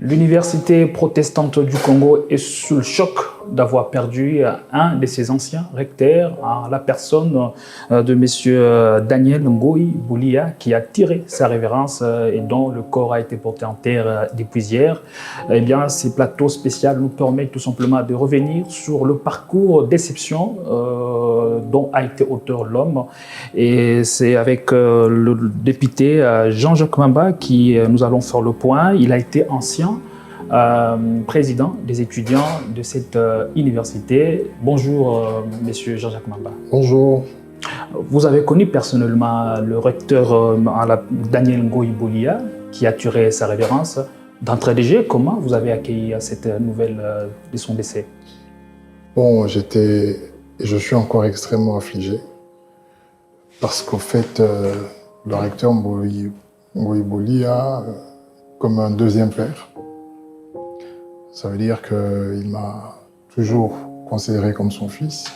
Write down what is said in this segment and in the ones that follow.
L'Université protestante du Congo est sous le choc d'avoir perdu un de ses anciens recteurs, à la personne de M. Daniel Ngoï Boulia, qui a tiré sa révérence et dont le corps a été porté en terre depuis hier. Eh bien, ces plateaux spéciaux nous permettent tout simplement de revenir sur le parcours d'exception dont a été auteur l'homme. Et c'est avec le député Jean-Jacques Mamba qui nous allons faire le point. Il a été ancien président des étudiants de cette université. Bonjour, monsieur Jean-Jacques Mamba. Bonjour. Vous avez connu personnellement le recteur Daniel Ngoï Boulia, qui a tiré sa révérence. D'entrée de jeu, comment vous avez accueilli cette nouvelle de son décès? Bon, je suis encore extrêmement affligé parce qu'au fait, le recteur Ngoï Boulia, comme un deuxième père, ça veut dire qu'il m'a toujours considéré comme son fils.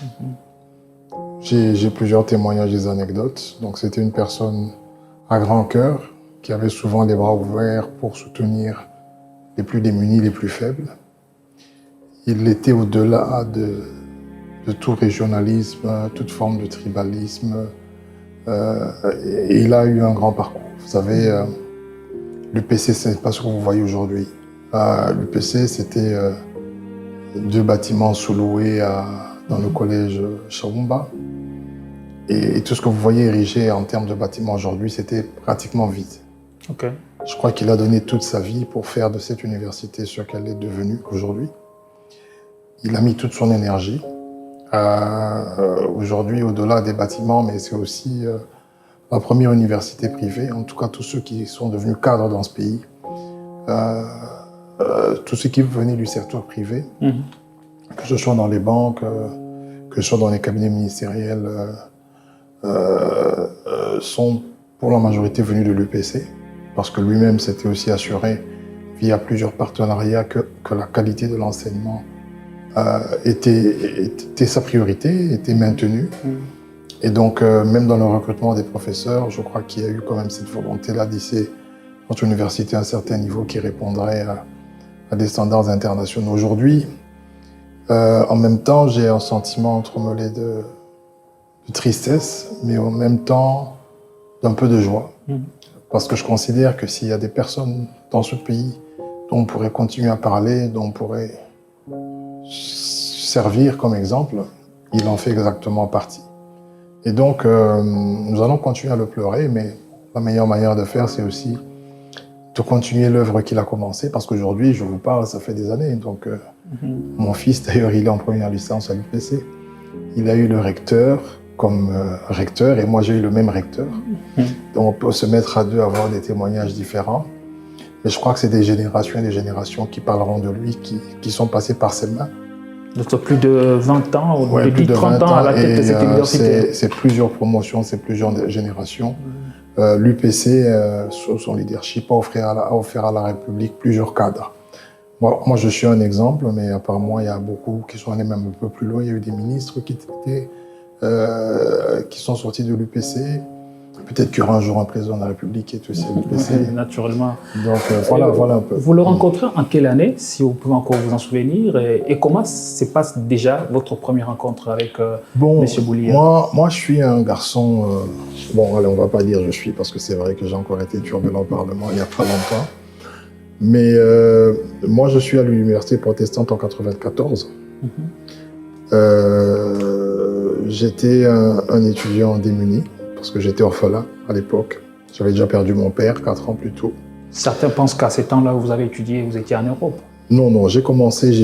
J'ai plusieurs témoignages, des anecdotes. Donc c'était une personne à grand cœur qui avait souvent les bras ouverts pour soutenir les plus démunis, les plus faibles. Il était au-delà de tout régionalisme, toute forme de tribalisme. Et il a eu un grand parcours. Vous savez, l'UPC, ce n'est pas ce que vous voyez aujourd'hui. L'UPC, c'était 2 bâtiments sous-loués dans le collège Chaoumba. Et tout ce que vous voyez érigé en termes de bâtiments aujourd'hui, c'était pratiquement vide. Okay. Je crois qu'il a donné toute sa vie pour faire de cette université ce qu'elle est devenue aujourd'hui. Il a mis toute son énergie. Aujourd'hui, au-delà des bâtiments, mais c'est aussi la première université privée, en tout cas tous ceux qui sont devenus cadres dans ce pays, tous ceux qui venaient du secteur privé, que ce soit dans les banques, que ce soit dans les cabinets ministériels, sont pour la majorité venus de l'UPC, parce que lui-même s'était aussi assuré, via plusieurs partenariats, que la qualité de l'enseignement était sa priorité, était maintenue. Et donc, même dans le recrutement des professeurs, je crois qu'il y a eu quand même cette volonté-là d'hisser notre université à un certain niveau qui répondrait à des standards internationaux. Aujourd'hui, en même temps, j'ai un sentiment entremêlé de tristesse, mais en même temps d'un peu de joie. Parce que je considère que s'il y a des personnes dans ce pays dont on pourrait continuer à parler, dont on pourrait servir comme exemple, il en fait exactement partie. Et donc, nous allons continuer à le pleurer, mais la meilleure manière de faire, c'est aussi de continuer l'œuvre qu'il a commencée, parce qu'aujourd'hui, je vous parle, ça fait des années. Donc, mon fils, d'ailleurs, il est en première licence à l'UPC. Il a eu le recteur comme recteur, et moi, j'ai eu le même recteur. Donc, on peut se mettre à deux, avoir des témoignages différents. Mais je crois que c'est des générations et des générations qui parleront de lui, qui sont passées par ses mains. Donc, plus de 20 ans, ou depuis 30 ans à la tête de cette université. C'est plusieurs promotions, c'est plusieurs générations. L'UPC, sous son leadership, a offert à la République plusieurs cadres. Moi, je suis un exemple, mais apparemment, il y a beaucoup qui sont allés même un peu plus loin. Il y a eu des ministres qui sont sortis de l'UPC. Peut-être qu'il y aura un jour un président de la République qui est aussi à l'UPC. Naturellement. Donc voilà un peu. Vous le rencontrez en quelle année, si vous pouvez encore vous en souvenir, et comment se passe déjà votre première rencontre avec M. Boulia? Moi, je suis un garçon... bon, allez, on ne va pas dire je suis, parce que c'est vrai que j'ai encore été turbulent au Parlement il n'y a pas longtemps. Mais moi, je suis à l'Université protestante en 1994. J'étais un étudiant démuni, parce que j'étais orphelin à l'époque. J'avais déjà perdu mon père 4 ans plus tôt. Certains pensent qu'à ces temps-là où vous avez étudié, vous étiez en Europe. Non, j'ai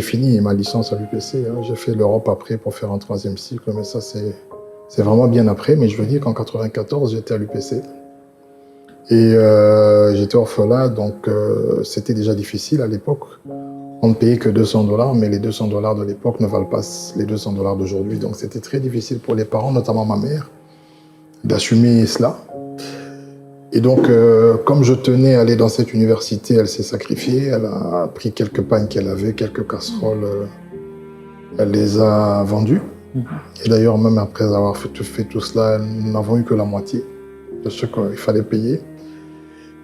fini ma licence à l'UPC. J'ai fait l'Europe après pour faire un 3e cycle, mais ça c'est vraiment bien après. Mais je veux dire qu'en 1994, j'étais à l'UPC. Et j'étais orphelin, donc c'était déjà difficile à l'époque. On ne payait que $200, mais les $200 de l'époque ne valent pas les $200 d'aujourd'hui. Donc c'était très difficile pour les parents, notamment ma mère, d'assumer cela. Et donc, comme je tenais à aller dans cette université, elle s'est sacrifiée. Elle a pris quelques pagnes qu'elle avait, quelques casseroles, elle les a vendues. Et d'ailleurs, même après avoir fait tout cela, nous n'avons eu que la moitié de ce qu'il fallait payer.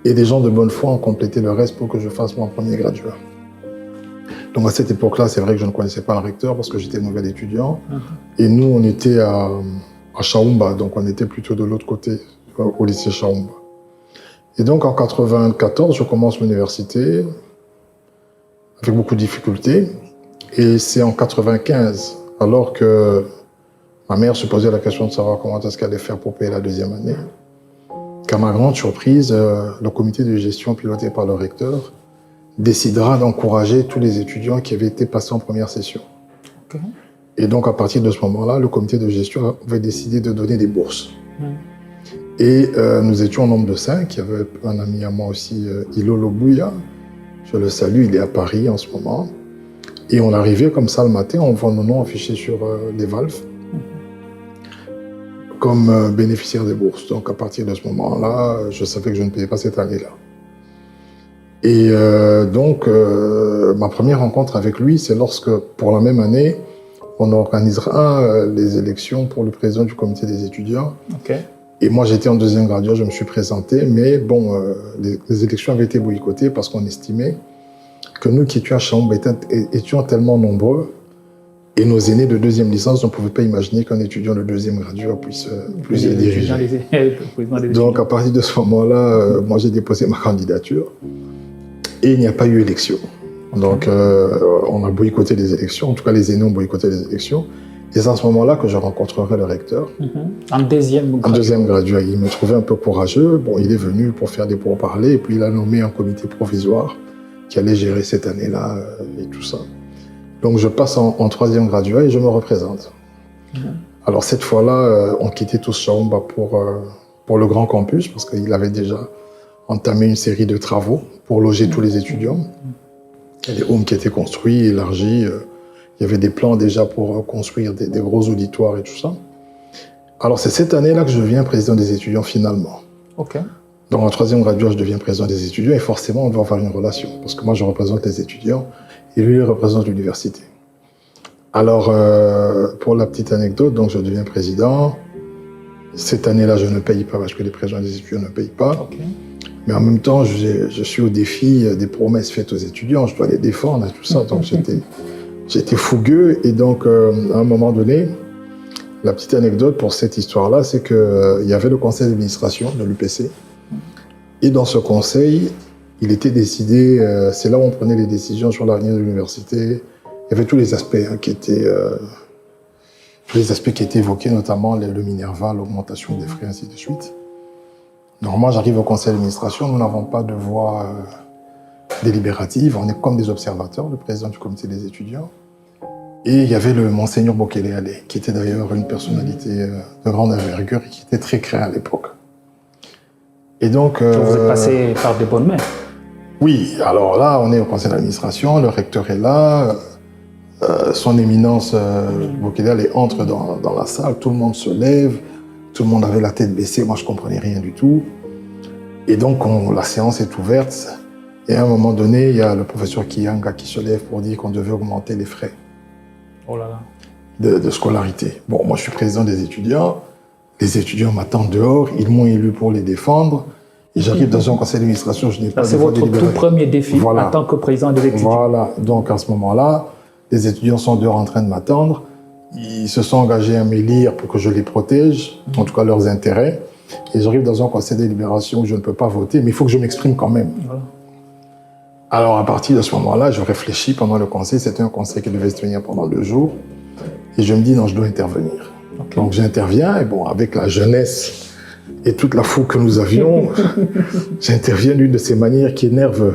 Et des gens de bonne foi ont complété le reste pour que je fasse mon premier graduat. Donc à cette époque-là, c'est vrai que je ne connaissais pas le recteur parce que j'étais nouvel étudiant. Et nous, on était à Chaoumba, donc on était plutôt de l'autre côté, au lycée Chaoumba. Et donc en 1994, je commence l'université avec beaucoup de difficultés. Et c'est en 1995, alors que ma mère se posait la question de savoir comment est-ce qu'elle allait faire pour payer la deuxième année, qu'à ma grande surprise, le comité de gestion piloté par le recteur décidera d'encourager tous les étudiants qui avaient été passés en première session. Okay. Et donc, à partir de ce moment-là, le comité de gestion avait décidé de donner des bourses. Et nous étions au nombre de 5. Il y avait un ami à moi aussi, Ilolo Bouya. Je le salue, il est à Paris en ce moment. Et on arrivait comme ça le matin, on voit nos noms affichés sur les valves comme bénéficiaire des bourses. Donc, à partir de ce moment-là, je savais que je ne payais pas cette année-là. Et donc, ma première rencontre avec lui, c'est lorsque, pour la même année, on organisera les élections pour le président du comité des étudiants. Okay. Et moi, j'étais en deuxième graduat, je me suis présenté, mais bon, les élections avaient été boycottées parce qu'on estimait que nous qui étions à Chaoumba étions tellement nombreux et nos aînés de deuxième licence ne pouvaient pas imaginer qu'un étudiant de deuxième graduat puisse les diriger. Donc, à partir de ce moment-là, moi, j'ai déposé ma candidature. Et il n'y a pas eu élection. Donc, on a boycotté les élections. En tout cas, les aînés ont boycotté les élections. Et c'est à ce moment-là que je rencontrerai le recteur. En deuxième graduat. Il me trouvait un peu courageux. Bon, il est venu pour faire des pourparlers. Et puis, il a nommé un comité provisoire qui allait gérer cette année-là et tout ça. Donc, je passe en troisième graduat et je me représente. Alors, cette fois-là, on quittait tous Chaoumba pour le grand campus parce qu'il avait déjà entamé une série de travaux pour loger tous les étudiants. Il y a des homes qui étaient construits, élargis. Il y avait des plans déjà pour construire des gros auditoires et tout ça. Alors, c'est cette année-là que je deviens président des étudiants finalement. Okay. Donc, en troisième graduat, je deviens président des étudiants et forcément, on doit avoir une relation parce que moi, je représente les étudiants et lui, il représente l'université. Alors, pour la petite anecdote, donc je deviens président. Cette année-là, je ne paye pas parce que les présidents des étudiants ne payent pas. Okay. Mais en même temps, je suis au défi des promesses faites aux étudiants. Je dois les défendre et tout ça. Donc, j'étais fougueux. Et donc, à un moment donné, la petite anecdote pour cette histoire-là, c'est qu'il y avait le conseil d'administration de l'UPC. Et dans ce conseil, il était décidé, c'est là où on prenait les décisions sur l'avenir de l'université. Il y avait tous les aspects qui étaient évoqués, notamment le Minerva, l'augmentation des frais, ainsi de suite. Donc moi, j'arrive au conseil d'administration, nous n'avons pas de voix délibérative, on est comme des observateurs, le président du comité des étudiants. Et il y avait le Monseigneur Bokele Ale, qui était d'ailleurs une personnalité de grande envergure et qui était très créé à l'époque. Et donc... Vous êtes passé par des bonnes mains. Oui, alors là, on est au conseil d'administration, le recteur est là, son éminence Bokele Ale entre dans la salle, tout le monde se lève, tout le monde avait la tête baissée, moi je ne comprenais rien du tout. Et donc la séance est ouverte et à un moment donné, il y a le professeur Kiyanga qui se lève pour dire qu'on devait augmenter les frais de scolarité. Bon, moi je suis président des étudiants, les étudiants m'attendent dehors, ils m'ont élu pour les défendre. Et j'arrive dans un conseil d'administration, je n'ai pas de voix délibérative. C'est votre tout premier défi en tant que président des étudiants. Voilà, donc à ce moment-là, les étudiants sont dehors en train de m'attendre. Ils se sont engagés à m'élire pour que je les protège, en tout cas leurs intérêts. Et j'arrive dans un conseil de délibération où je ne peux pas voter, mais il faut que je m'exprime quand même. Voilà. Alors à partir de ce moment-là, je réfléchis pendant le conseil. C'était un conseil qui devait se tenir pendant 2 jours. Et je me dis, non, je dois intervenir. Okay. Donc j'interviens, et bon, avec la jeunesse et toute la fougue que nous avions, j'interviens d'une de ces manières qui énerve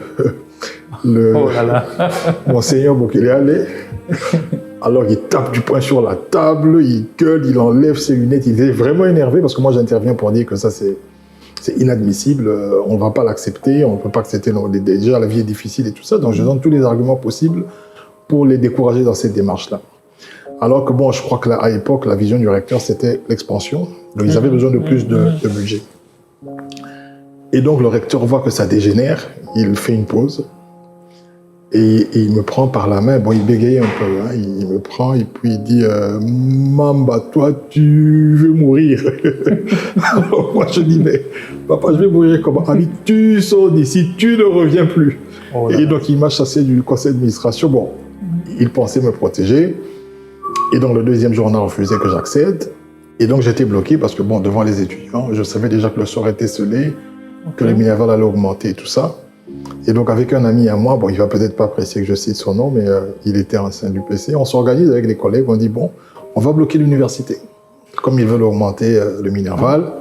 Monseigneur Bokele Ale. Alors il tape du poing sur la table, il gueule, il enlève ses lunettes, il est vraiment énervé parce que moi j'interviens pour dire que ça c'est inadmissible, on ne va pas l'accepter, on ne peut pas accepter, déjà la vie est difficile et tout ça, donc je donne tous les arguments possibles pour les décourager dans cette démarche-là. Alors que bon, je crois qu'à l'époque, la vision du recteur c'était l'expansion, donc ils avaient besoin de plus de budget. Et donc le recteur voit que ça dégénère, il fait une pause, Et il me prend par la main, bon, il bégayait un peu, hein, il me prend et puis il dit Mamba, toi, tu veux mourir. Alors moi, je dis, mais papa, je vais mourir comment? Ah, mais tu sors d'ici, tu ne reviens plus. Oh et donc, il m'a chassé du conseil d'administration. Bon, il pensait me protéger. Et donc, le deuxième jour, on a refusé que j'accède. Et donc, j'étais bloqué parce que, bon, devant les étudiants, je savais déjà que le sort était scellé, que le minerval allait augmenter et tout ça. Et donc, avec un ami à moi, bon, il va peut-être pas apprécier que je cite son nom, mais il était ancien du PC. On s'organise avec les collègues, on dit, bon, on va bloquer l'université. Comme ils veulent augmenter le minerval,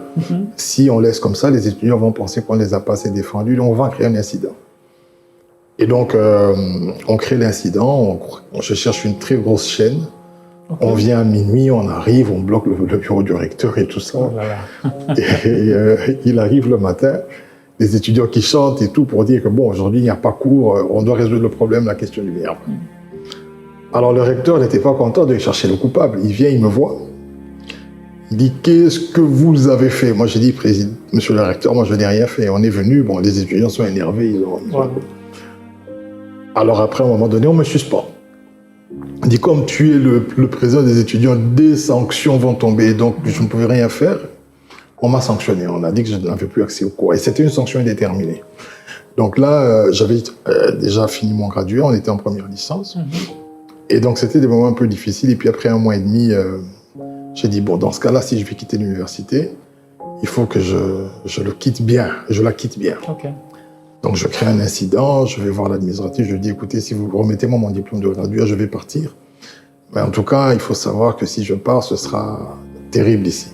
si on laisse comme ça, les étudiants vont penser qu'on les a pas assez défendus, donc on va créer un incident. Et donc, on crée l'incident, je cherche une très grosse chaîne, on vient à minuit, on arrive, on bloque le bureau du recteur et tout ça. Oh là là. et il arrive le matin, les étudiants qui chantent et tout pour dire que bon, aujourd'hui, il n'y a pas cours, on doit résoudre le problème, la question du minerval. Alors, le recteur n'était pas content de chercher le coupable. Il vient, il me voit. Il dit, qu'est-ce que vous avez fait? Moi, j'ai dit, monsieur le recteur, moi, je n'ai rien fait. On est venu, bon, les étudiants sont énervés. Ils ont... Alors, après, à un moment donné, on me suspend. Il dit, comme tu es le président des étudiants, des sanctions vont tomber, donc je ne pouvais rien faire. On m'a sanctionné, on a dit que je n'avais plus accès au cours. Et c'était une sanction indéterminée. Donc là, j'avais déjà fini mon graduat, on était en première licence. Et donc c'était des moments un peu difficiles. Et puis après 1 mois et demi, j'ai dit, bon, dans ce cas-là, si je vais quitter l'université, il faut que je le quitte bien, je la quitte bien. Donc je crée un incident, je vais voir l'administratif, je lui dis, écoutez, si vous remettez-moi mon diplôme de graduat, je vais partir. Mais en tout cas, il faut savoir que si je pars, ce sera terrible ici.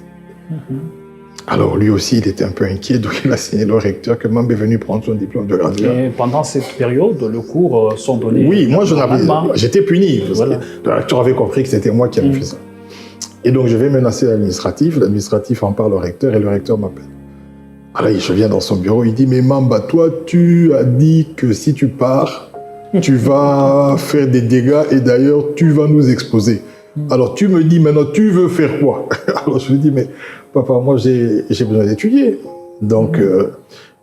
Alors lui aussi, il était un peu inquiet, donc il a signé le recteur que Mamba est venu prendre son diplôme de graduat. Et pendant cette période, le cours sont donnés. Oui, moi j'étais puni, parce que le recteur avait compris que c'était moi qui avais fait ça. Et donc je vais menacer l'administratif en parle au recteur et le recteur m'appelle. Alors je viens dans son bureau, il dit, mais Mamba, toi tu as dit que si tu pars, tu vas faire des dégâts et d'ailleurs tu vas nous exposer. Alors tu me dis maintenant, tu veux faire quoi? Alors je lui dis, mais papa, moi j'ai besoin d'étudier. Donc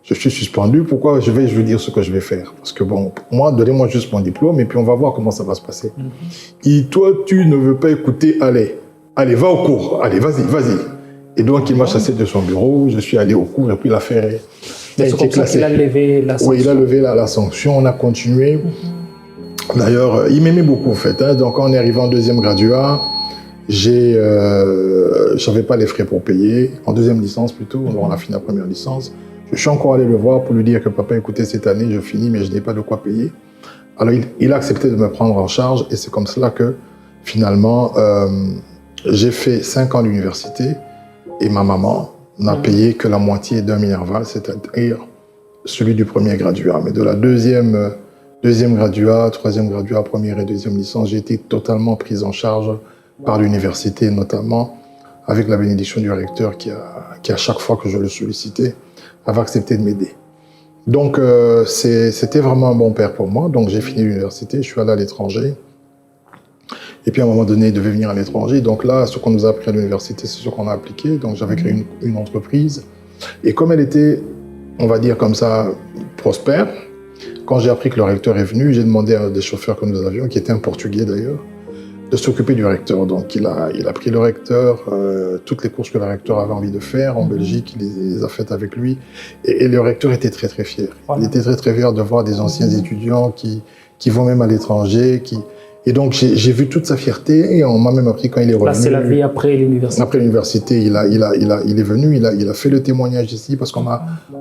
je suis suspendu, pourquoi je vais dire ce que je vais faire? Parce que bon, moi, donnez-moi juste mon diplôme et puis on va voir comment ça va se passer. Et toi, tu ne veux pas écouter, allez, va au cours, allez, vas-y. Et donc il m'a chassé de son bureau, je suis allé au cours et puis l'affaire est... C'est comme ça qu'il a levé la sanction. Oui, il a levé la sanction, on a continué. D'ailleurs, il m'aimait beaucoup en fait. Hein. Donc, quand on est arrivé en deuxième graduat, j'avais pas les frais pour payer. En deuxième licence plutôt, on a fini la première licence. Je suis encore allé le voir pour lui dire que papa, écoutez, cette année, je finis, mais je n'ai pas de quoi payer. Alors, il a accepté de me prendre en charge et c'est comme cela que finalement, j'ai fait 5 ans d'université et ma maman n'a payé que la moitié d'un minerval, c'est-à-dire celui du premier graduat. Mais de la deuxième graduat, troisième graduat, première et deuxième licence, j'ai été totalement prise en charge par l'université, notamment avec la bénédiction du recteur qui, à chaque fois que je le sollicitais, avait accepté de m'aider. Donc, c'était vraiment un bon père pour moi. Donc, j'ai fini l'université, je suis allé à l'étranger. Et puis, à un moment donné, il devait venir à l'étranger. Donc là, ce qu'on nous a appris à l'université, c'est ce qu'on a appliqué. Donc, j'avais créé une entreprise. Et comme elle était, on va dire comme ça, prospère, quand j'ai appris que le recteur est venu, j'ai demandé à des chauffeurs que nous avions, qui étaient un Portugais d'ailleurs, de s'occuper du recteur. Donc il a pris le recteur, toutes les courses que le recteur avait envie de faire en Belgique, il les a faites avec lui. Et le recteur était très très fier. Il était très très fier de voir des anciens étudiants qui vont même à l'étranger, Et donc j'ai vu toute sa fierté et on m'a même appris quand il est revenu. Là c'est la vie après l'université. Après l'université, il est venu, il a fait le témoignage ici parce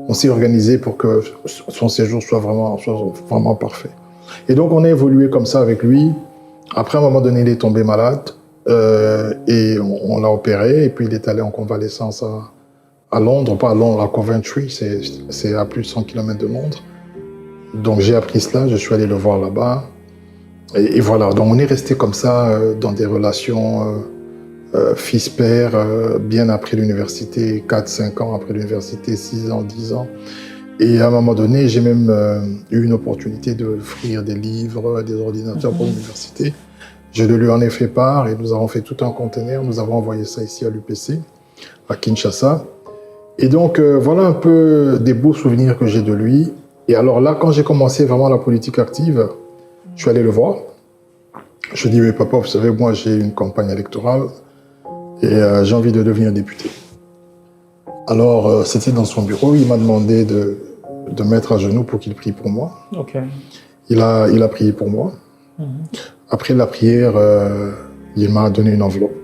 on s'est organisé pour que son séjour soit vraiment parfait. Et donc on a évolué comme ça avec lui. Après à un moment donné, il est tombé malade et on l'a opéré et puis il est allé en convalescence à Londres, pas à Londres, à Coventry, c'est à plus de 100 km de Londres. Donc j'ai appris cela, je suis allé le voir là-bas. Et voilà, donc on est resté comme ça dans des relations fils-père, bien après l'université, 4-5 ans après l'université, 6 ans, 10 ans. Et à un moment donné, j'ai même eu une opportunité d'offrir des livres, des ordinateurs pour l'université. Je lui en ai fait part et nous avons fait tout un conteneur. Nous avons envoyé ça ici à l'UPC, à Kinshasa. Et donc, voilà un peu des beaux souvenirs que j'ai de lui. Et alors là, quand j'ai commencé vraiment la politique active, Je suis allé le voir. Je lui ai dit, mais papa, vous savez, moi j'ai une campagne électorale et j'ai envie de devenir député. Alors, c'était dans son bureau, il m'a demandé de mettre à genoux pour qu'il prie pour moi. Okay. Il a prié pour moi. Après la prière, il m'a donné une enveloppe.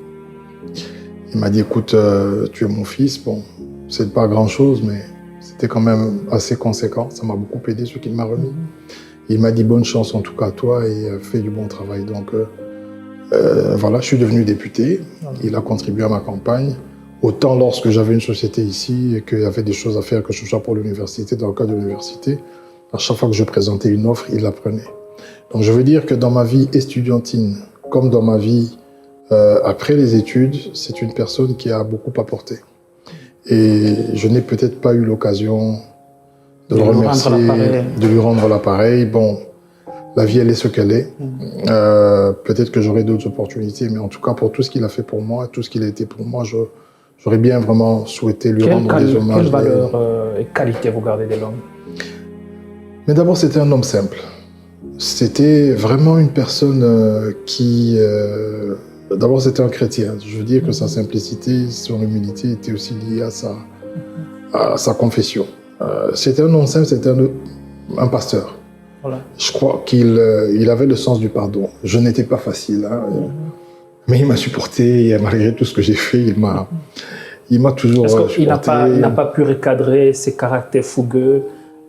Il m'a dit, écoute, tu es mon fils, bon, c'est pas grand-chose, mais c'était quand même assez conséquent. Ça m'a beaucoup aidé, ce qu'il m'a remis. Il m'a dit, bonne chance en tout cas à toi et fais du bon travail. Donc voilà, je suis devenu député. Il a contribué à ma campagne. Autant lorsque j'avais une société ici et qu'il y avait des choses à faire, que ce soit pour l'université, dans le cadre de l'université, à chaque fois que je présentais une offre, il la prenait. Donc je veux dire que dans ma vie estudiantine, comme dans ma vie après les études, c'est une personne qui a beaucoup apporté. Et je n'ai peut-être pas eu l'occasion de le remercier, de lui rendre l'appareil. Bon, la vie, elle est ce qu'elle est. Peut-être que j'aurai d'autres opportunités, mais en tout cas, pour tout ce qu'il a fait pour moi, tout ce qu'il a été pour moi, j'aurais bien vraiment souhaité lui rendre des hommages. Quelle valeur et qualité vous gardez de l'homme? Mais d'abord, c'était un homme simple. C'était vraiment une personne qui... D'abord, c'était un chrétien. Je veux dire que sa simplicité, son humilité était aussi liée à sa confession. C'était un homme simple, c'était un pasteur. Voilà. Je crois qu'il avait le sens du pardon. Je n'étais pas facile, hein, mais il m'a supporté, et malgré tout ce que j'ai fait, il m'a toujours supporté. Il n'a pas pu recadrer ses caractères fougueux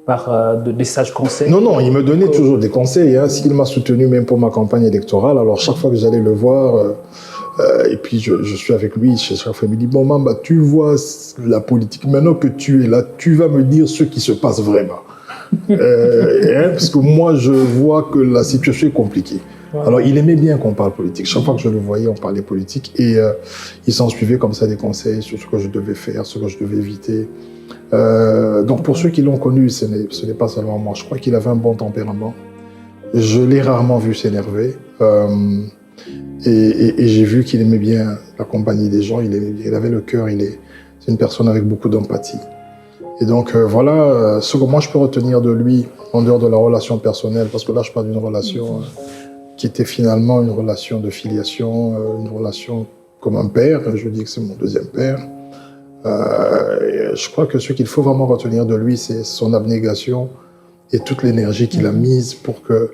par des sages conseils? Non, il me donnait toujours des conseils. Hein. S'il m'a soutenu même pour ma campagne électorale, alors chaque fois que j'allais le voir, et puis je suis avec lui, chaque fois il me dit, bon Mamba, tu vois la politique, maintenant que tu es là, tu vas me dire ce qui se passe vraiment. Parce que moi, je vois que la situation est compliquée. Ouais. Alors, il aimait bien qu'on parle politique. Chaque fois que je le voyais, on parlait politique. Et il s'en suivait comme ça des conseils sur ce que je devais faire, ce que je devais éviter. Donc, pour ceux qui l'ont connu, ce n'est pas seulement moi. Je crois qu'il avait un bon tempérament. Je l'ai rarement vu s'énerver. Et j'ai vu qu'il aimait bien la compagnie des gens. Il avait le cœur. C'est une personne avec beaucoup d'empathie. Et donc voilà ce que moi je peux retenir de lui en dehors de la relation personnelle, parce que là je parle d'une relation qui était finalement une relation de filiation, une relation comme un père. Je dis que c'est mon deuxième père. Je crois que ce qu'il faut vraiment retenir de lui, c'est son abnégation et toute l'énergie qu'il a mise pour que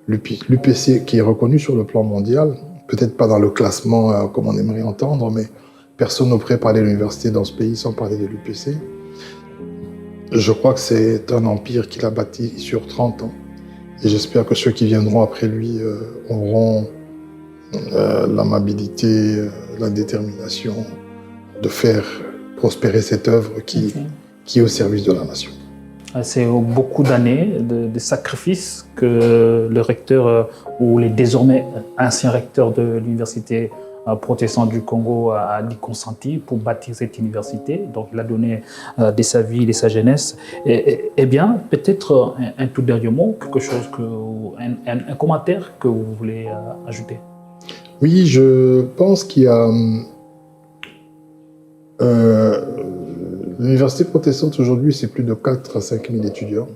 l'UPC, qui est reconnu sur le plan mondial, peut-être pas dans le classement comme on aimerait entendre, mais personne ne pourrait parler de l'université dans ce pays sans parler de l'UPC. Je crois que c'est un empire qu'il a bâti sur 30 ans. Et j'espère que ceux qui viendront après lui auront l'amabilité, la détermination de faire prospérer cette œuvre qui est au service de la nation. C'est beaucoup d'années de sacrifices que le recteur ou les désormais anciens recteurs de l'université protestant du Congo a dit consenti pour bâtir cette université. Donc, il a donné de sa vie, de sa jeunesse. Eh bien, peut-être un tout dernier mot, quelque chose un commentaire que vous voulez ajouter. Oui, je pense qu'il y a... l'université protestante aujourd'hui, c'est plus de 4 à 5 000 étudiants.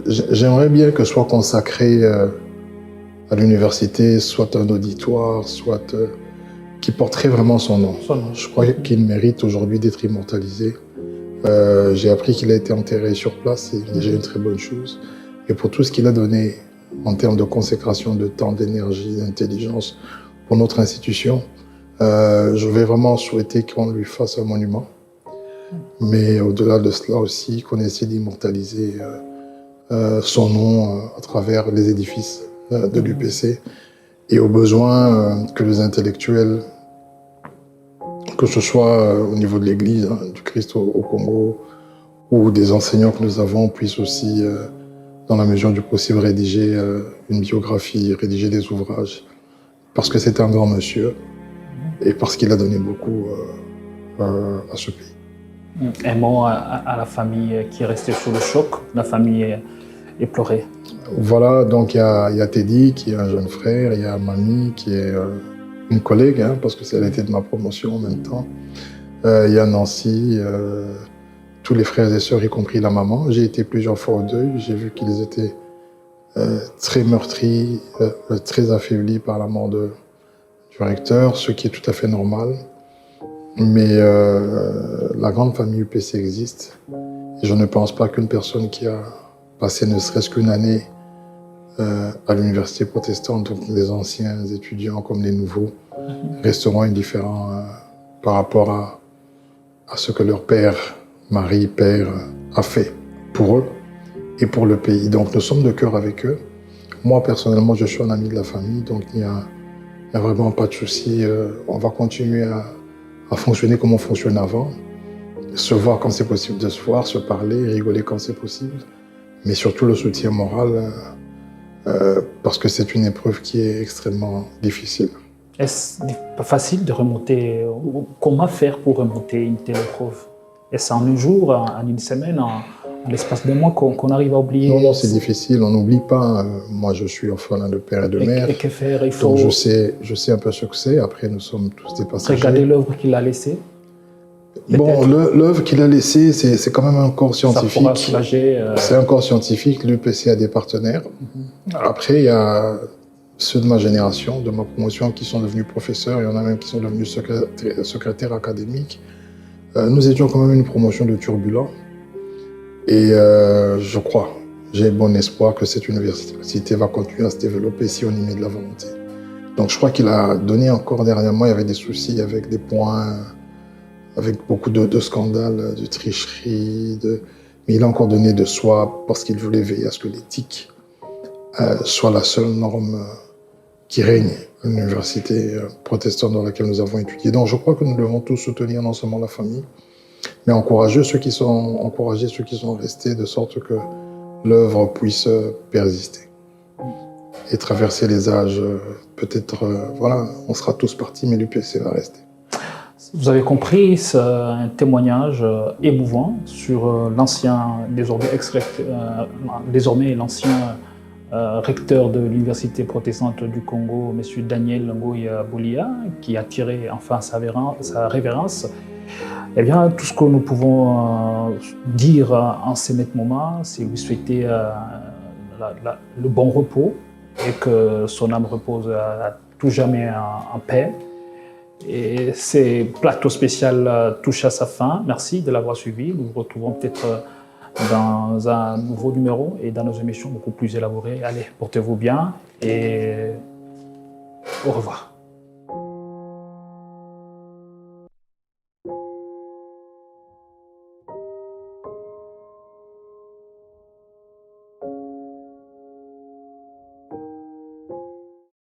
J'aimerais bien que soit consacré à l'université, soit un auditoire, soit qui porterait vraiment son nom. Je crois qu'il mérite aujourd'hui d'être immortalisé. J'ai appris qu'il a été enterré sur place, c'est déjà une très bonne chose. Et pour tout ce qu'il a donné en termes de consécration de temps, d'énergie, d'intelligence pour notre institution, je vais vraiment souhaiter qu'on lui fasse un monument. Mais au-delà de cela aussi, qu'on essaie d'immortaliser son nom à travers les édifices de l'UPC et au besoin que les intellectuels, que ce soit au niveau de l'Église, du Christ au Congo, ou des enseignants que nous avons, puissent aussi, dans la mesure du possible, rédiger une biographie, rédiger des ouvrages, parce que c'est un grand monsieur et parce qu'il a donné beaucoup à ce pays. Un mot à la famille qui est restée sous le choc, la famille éplorée. Voilà, donc il y a Teddy qui est un jeune frère, il y a Mamie qui est une collègue, parce que c'est elle était de ma promotion en même temps. Il y a Nancy, tous les frères et sœurs, y compris la maman. J'ai été plusieurs fois au deuil, j'ai vu qu'ils étaient très meurtri, très affaibli par la mort du recteur, ce qui est tout à fait normal. Mais la grande famille UPC existe. Et je ne pense pas qu'une personne qui a passé ne serait-ce qu'une année à l'université protestante, donc les anciens étudiants comme les nouveaux, resteront indifférents par rapport à ce que leur père, mari, père, a fait pour eux et pour le pays. Donc nous sommes de cœur avec eux. Moi, personnellement, je suis un ami de la famille, donc il n'y a vraiment pas de souci. On va continuer à fonctionner comme on fonctionnait avant, se voir quand c'est possible de se voir, se parler, rigoler quand c'est possible, mais surtout le soutien moral, parce que c'est une épreuve qui est extrêmement difficile. Est-ce facile de remonter? Comment faire pour remonter une telle épreuve? Est-ce en un jour, en une semaine, en l'espace de mois qu'on arrive à oublier? Non, c'est difficile, on n'oublie pas. Moi, je suis orphelin de père et de mère. Et que faire? Il faut... Donc je sais un peu ce que c'est. Après, nous sommes tous des passagers. Regarder l'œuvre qu'il a laissée. Bon, l'œuvre qu'il a laissée, c'est quand même un corps scientifique. Ça pourra soulager. C'est un corps scientifique, l'UPC a des partenaires. Après, il y a ceux de ma génération, de ma promotion, qui sont devenus professeurs. Il y en a même qui sont devenus secrétaires académiques. Nous étions quand même une promotion de turbulents. Et je crois, j'ai bon espoir que cette université va continuer à se développer si on y met de la volonté. Donc je crois qu'il a donné encore dernièrement, il y avait des soucis avec des points, avec beaucoup de scandales, de tricheries, mais il a encore donné de soi parce qu'il voulait veiller à ce que l'éthique soit la seule norme qui règne à l'université protestante dans laquelle nous avons étudié. Donc je crois que nous devons tous soutenir non seulement la famille, mais encourager ceux qui sont restés, de sorte que l'œuvre puisse persister et traverser les âges. Peut-être, voilà, on sera tous partis, mais l'UPC va rester. Vous avez compris, c'est un témoignage émouvant sur l'ancien, désormais l'ancien recteur de l'Université protestante du Congo, M. Daniel Ngoyi Boulia, qui a tiré enfin sa révérence. Eh bien, tout ce que nous pouvons dire en ce moment, c'est lui souhaiter le bon repos et que son âme repose à tout jamais en paix. Et ce plateau spécial touche à sa fin. Merci de l'avoir suivi. Nous nous retrouvons peut-être dans un nouveau numéro et dans nos émissions beaucoup plus élaborées. Allez, portez-vous bien et au revoir.